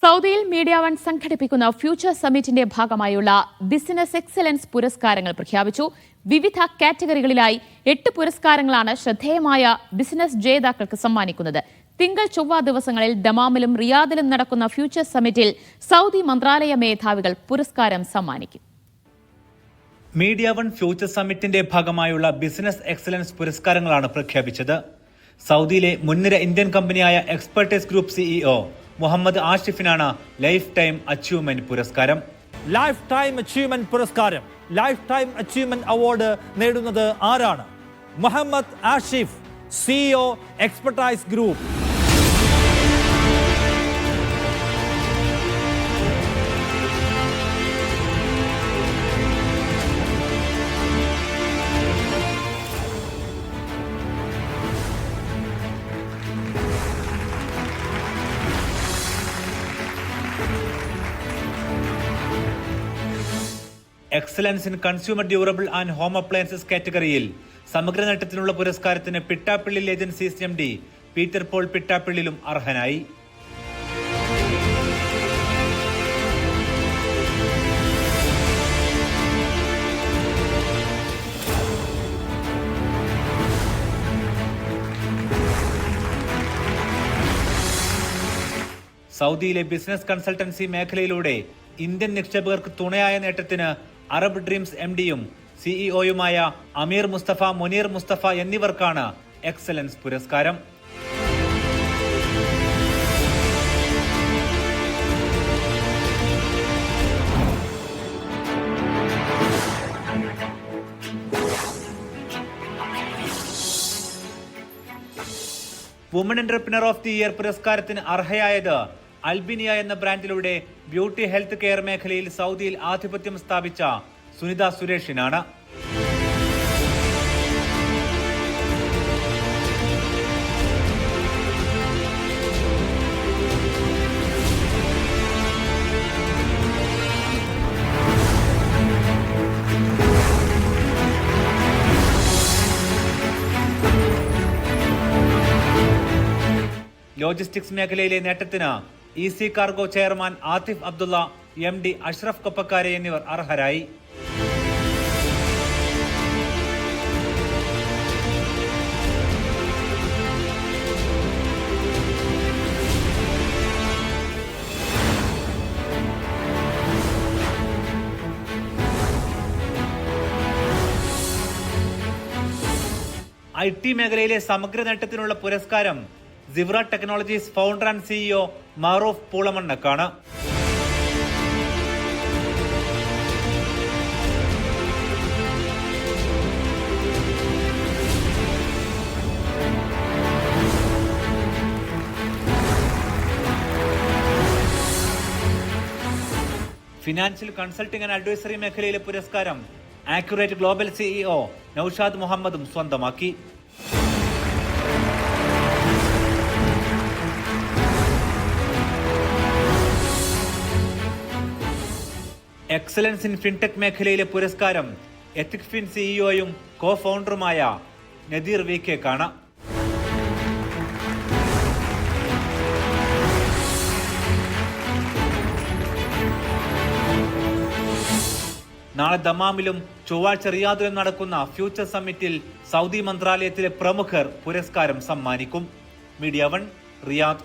സൗദിയിൽ media one സംഘടിപ്പിക്കുന്ന future സമ്മിറ്റിന്റെ ഭാഗമായുള്ള ബിസിനസ് എക്സലൻസ് പുരസ്കാരങ്ങൾ പ്രഖ്യാപിച്ചു. വിവിധ കാറ്റഗറികളിലായി 8 പുരസ്കാരങ്ങളാണ് ശ്രദ്ധേയമായ ബിസിനസ് ജേതാക്കൾക്ക് സമ്മാനിക്കുന്നത്. തിങ്കൾ ചൊവ്വ ദിവസങ്ങളിൽ ദമാമിലും റിയാദിലും നടക്കുന്ന ഫ്യൂച്ചർ സമ്മിറ്റിൽ സൗദി മന്ത്രാലയ മേധാവികൾ പുരസ്കാരം സമ്മാനിക്കും. മീഡിയ വൺ ഫ്യൂച്ചർ സമ്മിറ്റിന്റെ ഭാഗമായുള്ള ബിസിനസ് എക്സലൻസ് പുരസ്കാരങ്ങളാണ് പ്രഖ്യാപിച്ചത്. സൗദിയിലെ മുൻനിര ഇന്ത്യൻ കമ്പനിയായ എക്സ്പെർട്ടൈസ് ഗ്രൂപ്പ് സിഇഒ മുഹമ്മദ് ആഷിഫിനാണ് ലൈഫ് ടൈം അച്ചീവ്മെന്റ് പുരസ്കാരം. ലൈഫ് ടൈം അച്ചീവ്മെന്റ് പുരസ്കാരം, ലൈഫ് ടൈം അച്ചീവ്മെന്റ് അവാർഡ് നേടുന്നത് ആരാണ്? Muhammad Ashif, CEO expertise group. Excellence in consumer durable and home appliances കാറ്റഗറിയിൽ സമഗ്ര നേട്ടത്തിനുള്ള പുരസ്കാരത്തിന് Pittappillil agencies MD Peter Paul പിട്ടാപ്പിള്ളിലും അർഹനായി. സൗദിയിലെ ബിസിനസ് കൺസൾട്ടൻസി മേഖലയിലൂടെ ഇന്ത്യൻ നിക്ഷേപകർക്ക് തുണയായ നേട്ടത്തിന് അറബ് ഡ്രീംസ് MDയും സിഇഒയുമായ അമീർ മുസ്തഫ, മുനീർ മുസ്തഫ എന്നിവർക്കാണ് എക്സലൻസ് പുരസ്കാരം. Woman entrepreneur of the year പുരസ്കാരത്തിന് അർഹയായത് അൽബിനിയ എന്ന ബ്രാൻഡിലൂടെ ബ്യൂട്ടി ഹെൽത്ത് കെയർ മേഖലയിൽ സൗദിയിൽ ആധിപത്യം സ്ഥാപിച്ച സുനിത സുരേഷിനാണ്. ലോജിസ്റ്റിക്സ് മേഖലയിലെ നേട്ടത്തിന് EC cargo chairman Atif Abdullah, MD Ashraf കൊപ്പക്കാരെ എന്നിവർ അർഹരായി. IT മേഖലയിലെ സമഗ്ര നേട്ടത്തിനുള്ള പുരസ്കാരം Sivra technologies founder and CEO Maroof പൂളമണ്ണക്കാണ്. ഫിനാൻഷ്യൽ കൺസൾട്ടിംഗ് ആൻഡ് അഡ്വൈസറി മേഖലയിലെ പുരസ്കാരം ആക്യുറേറ്റ് ഗ്ലോബൽ CEO നൌഷാദ് മുഹമ്മദും സ്വന്തമാക്കി. എക്സലൻസ് ഇൻ ഫിൻടെക് മേഖലയിലെ പുരസ്കാരം എത്തിക് ഫിൻ സിഇഒയും കോ ഫൗണ്ടറുമായ നദീർ VKക്കാണ്. നാളെ ദമാമിലും ചൊവ്വാഴ്ച റിയാദിലും നടക്കുന്ന ഫ്യൂച്ചർ സമ്മിറ്റിൽ സൗദി മന്ത്രാലയത്തിലെ പ്രമുഖർ പുരസ്കാരം സമ്മാനിക്കും. Media one, Riyadh.